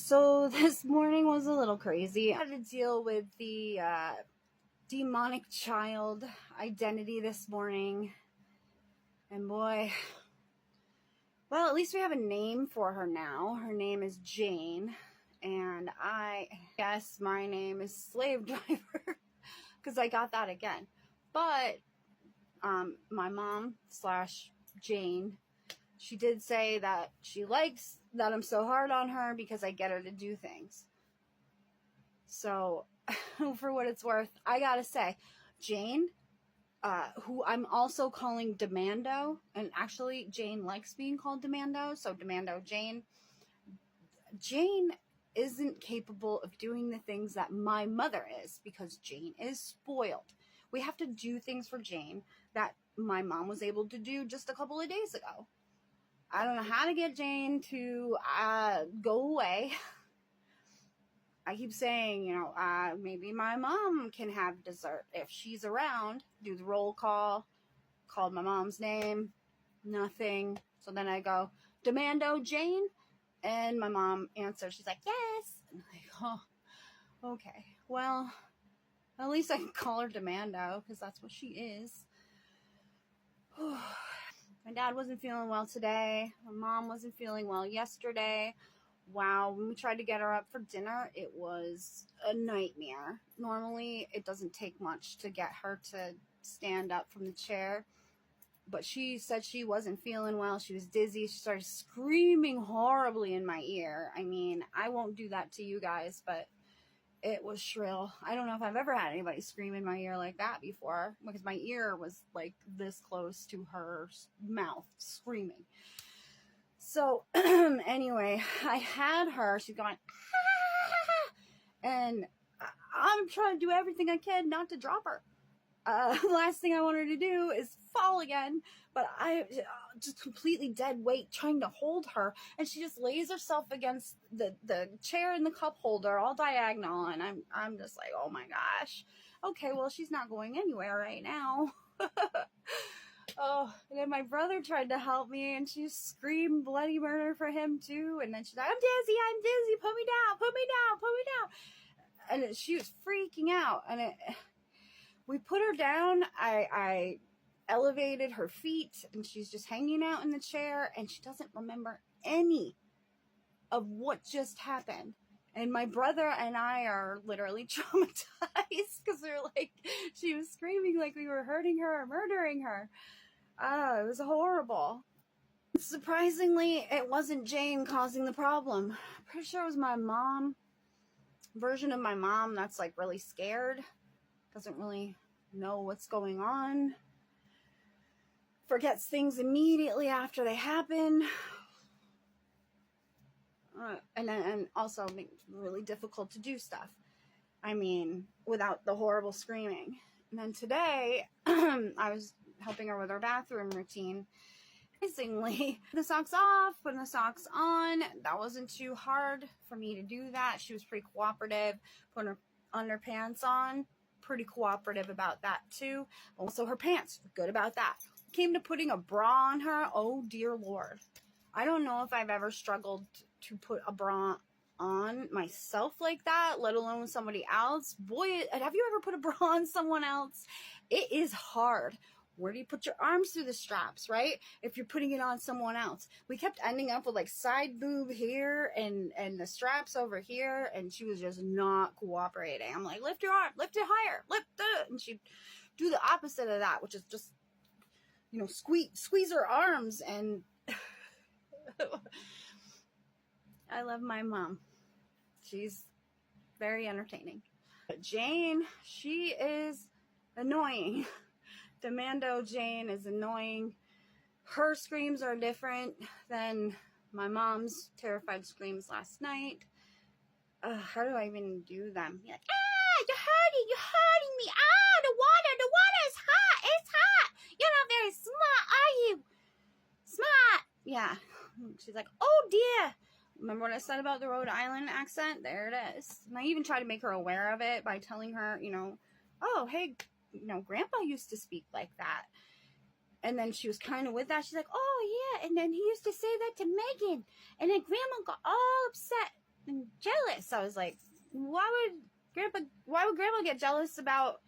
So this morning was a little crazy. I had to deal with the demonic child identity this morning. And boy, well, at least we have a name for her now. Her name is Jane. And I guess my name is Slave Driver because I got that again. But my mom / Jane, she did say that she likes that I'm so hard on her because I get her to do things. So, for what it's worth, I gotta say, Jane, who I'm also calling Demando, and actually Jane likes being called Demando, so Demando Jane. Jane isn't capable of doing the things that my mother is because Jane is spoiled. We have to do things for Jane that my mom was able to do just a couple of days ago. I don't know how to get Jane to go away. I keep saying, maybe my mom can have dessert if she's around. Do the roll call. Called my mom's name. Nothing. So then I go, Demando Jane? And my mom answers. She's like, yes. And I'm like, oh, okay. Well, at least I can call her Demando because that's what she is. My dad wasn't feeling well today. My mom wasn't feeling well yesterday. Wow, when we tried to get her up for dinner, it was a nightmare. Normally, it doesn't take much to get her to stand up from the chair. But she said she wasn't feeling well. She was dizzy. She started screaming horribly in my ear. I mean, I won't do that to you guys, but it was shrill. I don't know if I've ever had anybody scream in my ear like that before, because my ear was like this close to her mouth screaming. So anyway, I had her. She's going, ah! And I'm trying to do everything I can not to drop her. The last thing I want her to do is fall again, but I just completely dead weight trying to hold her, and she just lays herself against the chair and the cup holder all diagonal, and I'm just like, oh my gosh, okay, well, she's not going anywhere right now. Oh, and then my brother tried to help me, and she screamed bloody murder for him too, and then she's like, I'm dizzy, put me down, and she was freaking out, and we put her down. I elevated her feet, and she's just hanging out in the chair, and she doesn't remember any of what just happened. And my brother and I are literally traumatized because they're like, she was screaming like we were hurting her or murdering her. It was horrible. Surprisingly, it wasn't Jane causing the problem. I'm pretty sure it was my mom. Version of my mom that's like really scared. Doesn't really know what's going on. Forgets things immediately after they happen. And also makes it really difficult to do stuff. I mean, without the horrible screaming. And then today, I was helping her with her bathroom routine. Amazingly, the socks off, putting the socks on. That wasn't too hard for me to do that. She was pretty cooperative. Putting her underpants on. Pretty cooperative about that too. Also her pants, good about that. Came to putting a bra on her, oh dear Lord. I don't know if I've ever struggled to put a bra on myself like that, let alone somebody else. Boy, have you ever put a bra on someone else? It is hard. Where do you put your arms through the straps, right? If you're putting it on someone else. We kept ending up with like side boob here and the straps over here, and she was just not cooperating. I'm like, lift your arm, lift it higher, lift it. And she'd do the opposite of that, which is just, squeeze her arms. And I love my mom. She's very entertaining. But Jane, she is annoying. Demando Jane is annoying. Her screams are different than my mom's terrified screams last night. How do I even do them? You're like, you're hurting me. The water is hot. It's hot. You're not very smart, are you? Smart. Yeah. She's like, oh dear. Remember what I said about the Rhode Island accent? There it is. And I even try to make her aware of it by telling her, oh, hey, Grandpa used to speak like that. And then she was kind of with that. She's like, oh, yeah. And then he used to say that to Megan. And then Grandma got all upset. And this. I was like, why would grandma get jealous about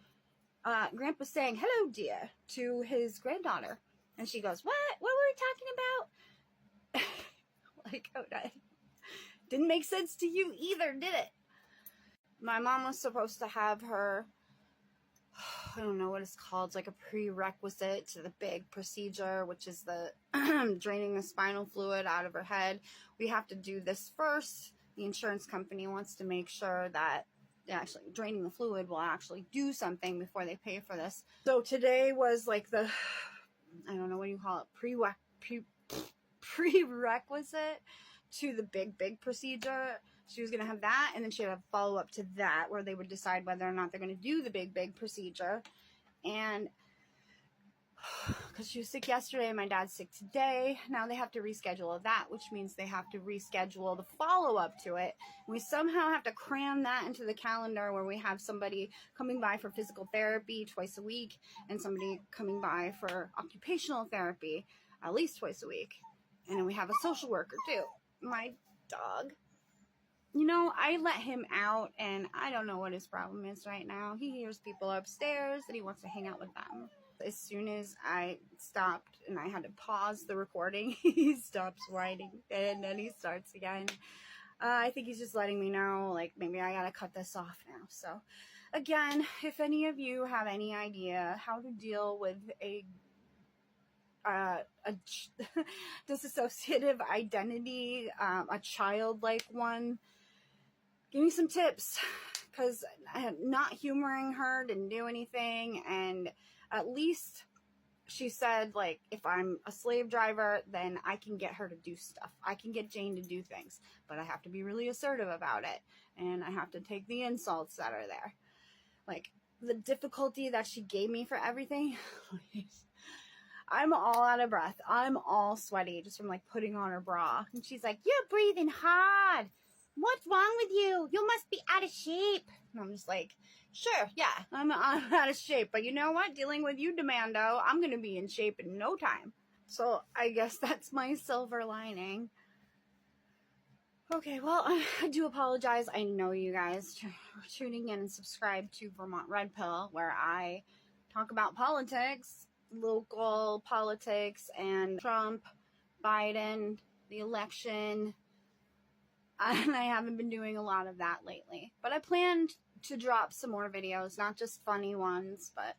grandpa saying hello dear to his granddaughter? And she goes, what were we talking about? Like, oh, that didn't make sense to you either, did it? My mom was supposed to have her, I don't know what it's called, it's like a prerequisite to the big procedure, which is the draining the spinal fluid out of her head. We have to do this first. The insurance company wants to make sure that actually draining the fluid will actually do something before they pay for this. So today was like the, I don't know what you call it, prerequisite to the big procedure. She was going to have that, and then she had a follow-up to that where they would decide whether or not they're going to do the big procedure. And because she was sick yesterday and my dad's sick today, now they have to reschedule that, which means they have to reschedule the follow-up to it. We somehow have to cram that into the calendar where we have somebody coming by for physical therapy twice a week and somebody coming by for occupational therapy at least twice a week. And then we have a social worker too. My dog, you know, I let him out and I don't know what his problem is right now. He hears people upstairs and he wants to hang out with them. As soon as I stopped and I had to pause the recording, he stops whining and then he starts again. I think he's just letting me know, like, maybe I gotta cut this off now. So again, if any of you have any idea how to deal with a dissociative identity, a childlike one, give me some tips, because not humoring her didn't do anything. And at least she said, like, if I'm a slave driver, then I can get her to do stuff. I can get Jane to do things, but I have to be really assertive about it, and I have to take the insults that are there. Like, the difficulty that she gave me for everything, I'm all out of breath. I'm all sweaty just from, like, putting on her bra. And she's like, you're breathing hard. What's wrong with you? You must be out of shape. And I'm just like, sure, yeah, I'm out of shape. But you know what? Dealing with you, Demando, I'm going to be in shape in no time. So I guess that's my silver lining. Okay, well, I do apologize. I know you guys are tuning in and subscribe to Vermont Red Pill, where I talk about politics, local politics, and Trump, Biden, the election. And I haven't been doing a lot of that lately. But I planned to drop some more videos, not just funny ones, but,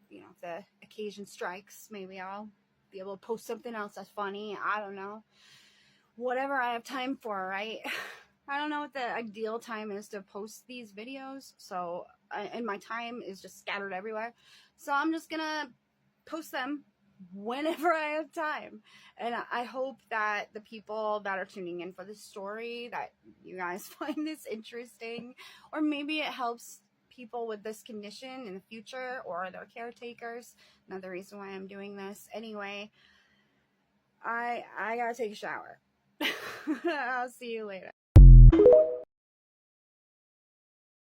you know, if the occasion strikes, maybe I'll be able to post something else that's funny. I don't know. Whatever I have time for, right? I don't know what the ideal time is to post these videos. So, and my time is just scattered everywhere. So I'm just going to post them whenever I have time. And I hope that the people that are tuning in for this story, that you guys find this interesting, or maybe it helps people with this condition in the future or their caretakers. Another reason why I'm doing this. Anyway, I gotta take a shower. I'll see you later.